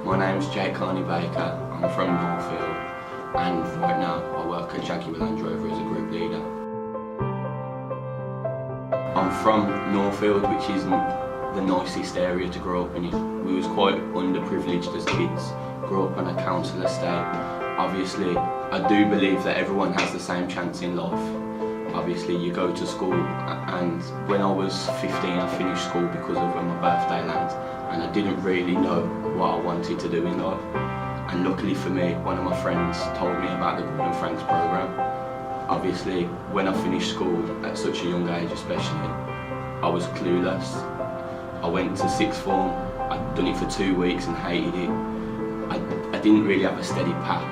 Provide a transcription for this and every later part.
My name's Jake Carney-Baker, I'm from Northfield, and right now I work at Jaguar Land Rover as a group leader. I'm from Northfield, which isn't the nicest area to grow up in. We was quite underprivileged as kids, grew up on a council estate. Obviously, I do believe that everyone has the same chance in life. Obviously, you go to school, and when I was 15 I finished school because of when my birthday lands, and I didn't really know what I wanted to do in life. And luckily for me, one of my friends told me about the Gordon Franks programme. Obviously, when I finished school at such a young age especially, I was clueless. I went to sixth form, I'd done it for 2 weeks and hated it. I didn't really have a steady path,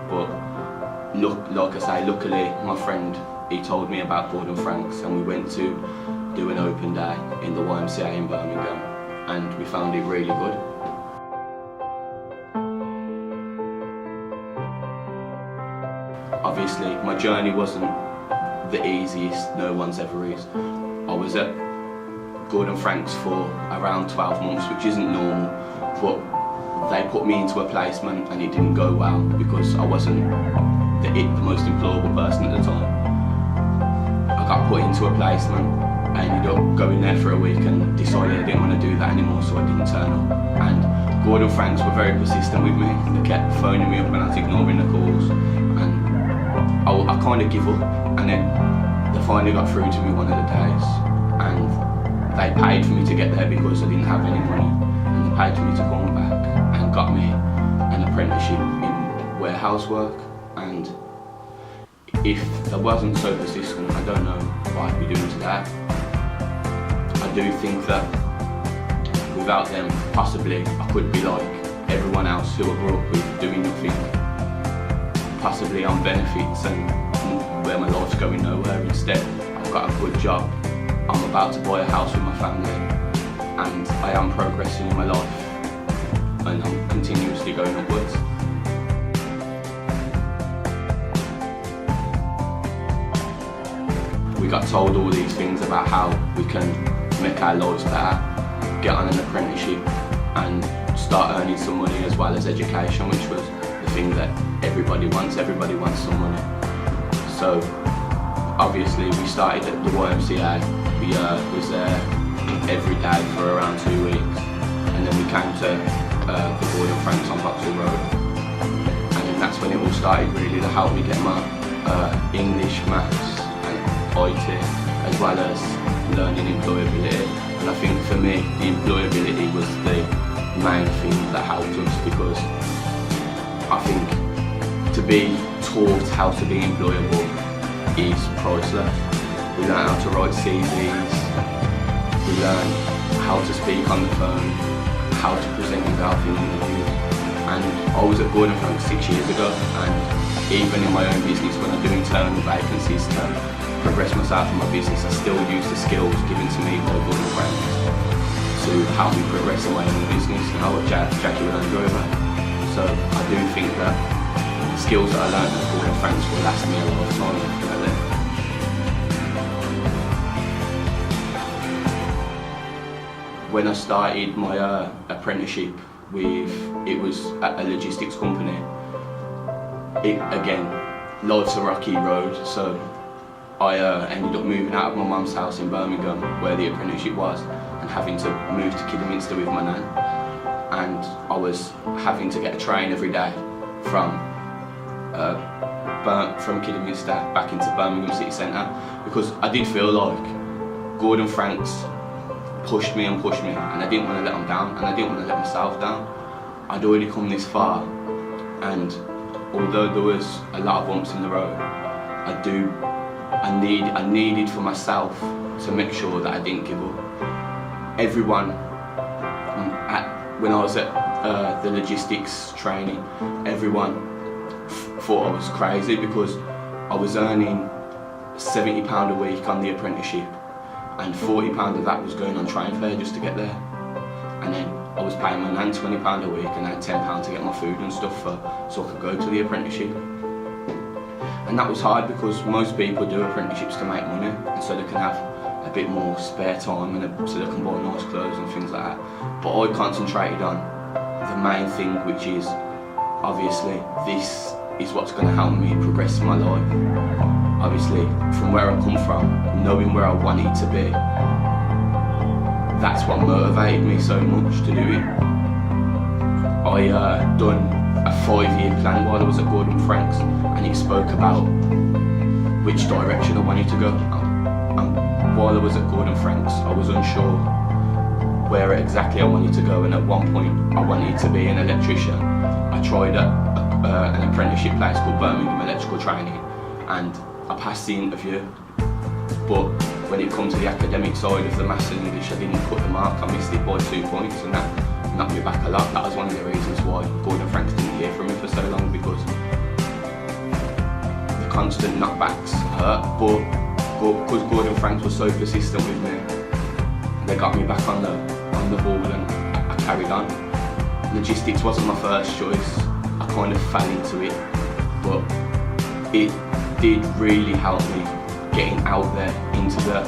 but like I say, luckily my friend, he told me about Gordon Franks, and we went to do an open day in the YMCA in Birmingham, and we found it really good. Obviously, my journey wasn't the easiest, no one's ever is. I was at Gordon Franks for around 12 months, which isn't normal, but they put me into a placement and it didn't go well because I wasn't the most employable person at the time. I got put into a placement, I ended up going there for a week and decided I didn't want to do that anymore, so I didn't turn up. And Gordon Franks were very persistent with me. They kept phoning me up and I was ignoring the calls, and I kind of give up. And then they finally got through to me one of the days, and they paid for me to get there because I didn't have any money, and they paid for me to come back and got me an apprenticeship in warehouse work. And if they wasn't so persistent, I don't know what I'd be doing today. I do think that without them, possibly I could be like everyone else who I grew up with, doing nothing, possibly on benefits and where my life's going nowhere. Instead, I've got a good job, I'm about to buy a house with my family, and I am progressing in my life, and I'm continuously going upwards. We got told all these things about how we can make our lives better, get on an apprenticeship and start earning some money as well as education, which was the thing that everybody wants some money. So obviously we started at the YMCA, we was there every day for around 2 weeks, and then we came to the Gordon Franks on Vauxhall Road, and then that's when it all started really to help me get my English, maths and IT, as well as learning employability. And I think for me, the employability was the main thing that helped us, because I think to be taught how to be employable is priceless. We learn how to write CVs, we learn how to speak on the phone, how to present yourself in interviews. And I was at Gordon Franks 6 years ago, and even in my own business, when I do internal vacancies to progress myself in my business, I still use the skills given to me by Gordon Franks to help me progress in my own business. And I work at Jaguar Land Rover, so I do think that the skills that I learned at Gordon Franks will last me a lifetime, definitely. When I started my apprenticeship it was at a logistics company. Again, life's a rocky road, so I ended up moving out of my mum's house in Birmingham, where the apprenticeship was, and having to move to Kidderminster with my nan. And I was having to get a train every day from Kidderminster back into Birmingham city centre, because I did feel like Gordon Franks pushed me, and I didn't want to let them down, and I didn't want to let myself down. I'd already come this far, and although there was a lot of bumps in the road, I needed for myself to make sure that I didn't give up. Everyone, when I was at the logistics training, everyone thought I was crazy because I was earning £70 a week on the apprenticeship, and £40 of that was going on train fare just to get there. And then I was paying my nan £20 a week, and I had £10 to get my food and stuff so I could go to the apprenticeship. And that was hard because most people do apprenticeships to make money, and so they can have a bit more spare time, and so they can buy nice clothes and things like that. But I concentrated on the main thing, which is obviously this is what's going to help me progress in my life. Obviously, from where I come from, knowing where I wanted to be, that's what motivated me so much to do it. I done a 5-year plan while I was at Gordon Franks, and it spoke about which direction I wanted to go. And while I was at Gordon Franks, I was unsure where exactly I wanted to go, and at one point I wanted to be an electrician. I tried an apprenticeship place called Birmingham Electrical Training, and I passed the interview, but when it comes to the academic side of the maths and English, I didn't cut the mark. I missed it by 2 points, and that knocked me back a lot. That was one of the reasons why Gordon Franks didn't hear from me for so long, because the constant knockbacks hurt, but because Gordon Franks was so persistent with me, they got me back on the ball, and I carried on. Logistics wasn't my first choice. I kind of fell into it, but it did really help me getting out there into the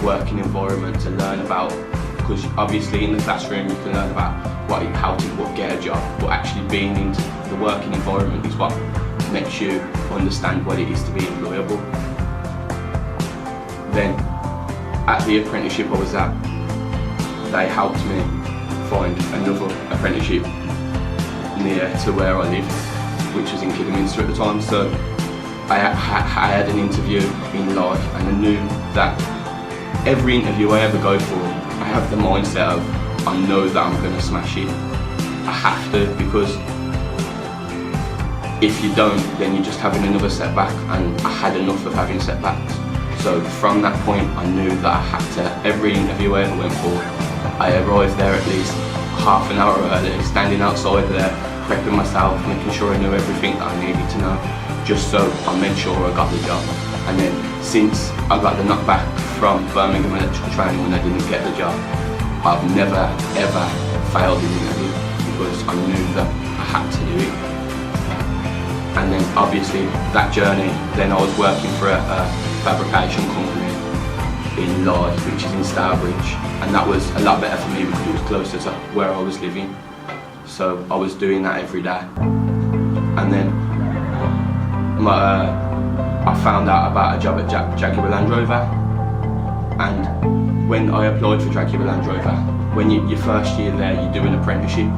working environment to learn about, because obviously in the classroom you can learn about how to get a job, but actually being into the working environment is what makes you understand what it is to be employable. Then at the apprenticeship I was at, they helped me find another apprenticeship near to where I lived, which was in Kidderminster at the time. So I had an interview in life, and I knew that every interview I ever go for, I have the mindset of, I know that I'm going to smash it. I have to, because if you don't, then you're just having another setback, and I had enough of having setbacks. So from that point, I knew that I had to, every interview I ever went for, I arrived there at least half an hour early, standing outside there, prepping myself, making sure I knew everything that I needed to know, just so I made sure I got the job. And then since I got the knockback from Birmingham Electrical Training when I didn't get the job, I've never ever failed in an interview, because I knew that I had to do it. And then obviously that journey, then I was working for a fabrication company in Lodge, which is in Stourbridge, and that was a lot better for me because it was closer to where I was living. So I was doing that every day. And then I found out about a job at Jaguar Land Rover, and when I applied for Jaguar Land Rover, when your first year there, you do an apprenticeship,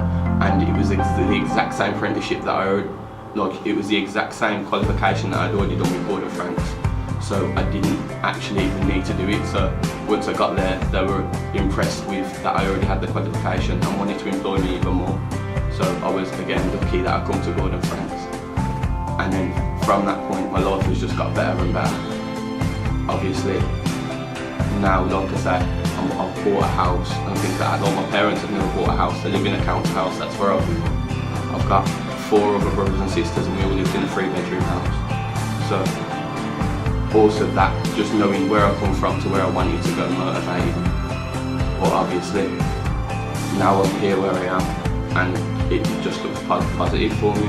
and it was the exact same apprenticeship that it was the exact same qualification that I'd already done with Gordon Franks. So I didn't actually even need to do it. So once I got there, they were impressed with that I already had the qualification and wanted to employ me even more. So I was again lucky that I come to Gordon Franks. And then from that point, my life has just got better and better. Obviously, now, like I say, I've bought a house and things like that. Like my parents have never bought a house. They live in a council house, that's where I've got 4 other brothers and sisters, and we all lived in a 3-bedroom house. So also that, just knowing where I come from to where I wanted to go, motivated me. But obviously, now I'm here where I am, and it just looks positive for me.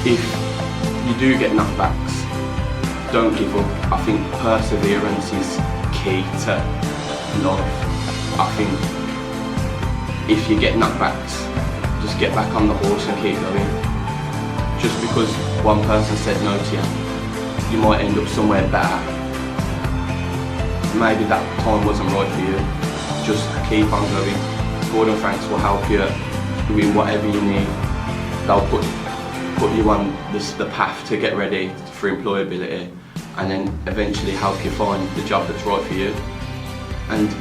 If you do get knockbacks, don't give up. I think perseverance is key to life. I think if you get knockbacks, just get back on the horse and keep going. Just because one person said no to you, you might end up somewhere better. Maybe that time wasn't right for you. Just keep on going. Gordon Franks will help you doing whatever you need. They'll put you on the path to get ready for employability, and then eventually help you find the job that's right for you. And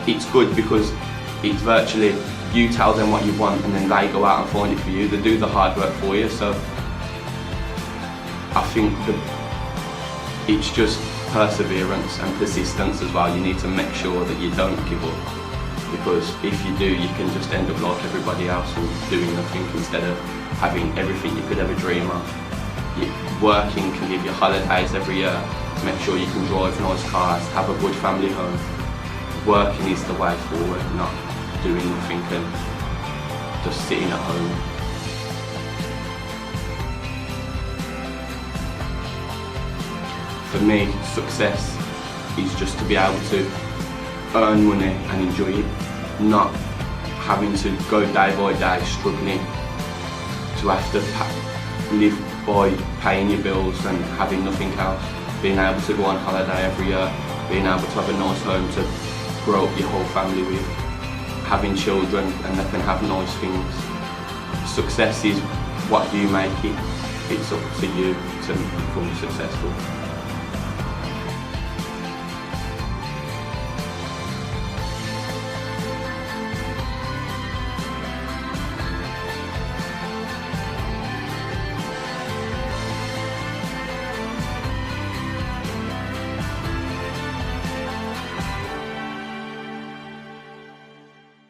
it's good because it's virtually, you tell them what you want and then they go out and find it for you. They do the hard work for you. So I think it's just perseverance and persistence as well. You need to make sure that you don't give up, because if you do, you can just end up like everybody else and doing nothing instead of having everything you could ever dream of. Working can give you holidays every year, make sure you can drive nice cars, have a good family home. Working is the way forward, not doing nothing and just sitting at home. For me, success is just to be able to earn money and enjoy it, not having to go day by day struggling to have to live by paying your bills and having nothing else. Being able to go on holiday every year, being able to have a nice home to grow up your whole family with, having children and they can have nice things. Success is what you make it. It's up to you to become successful.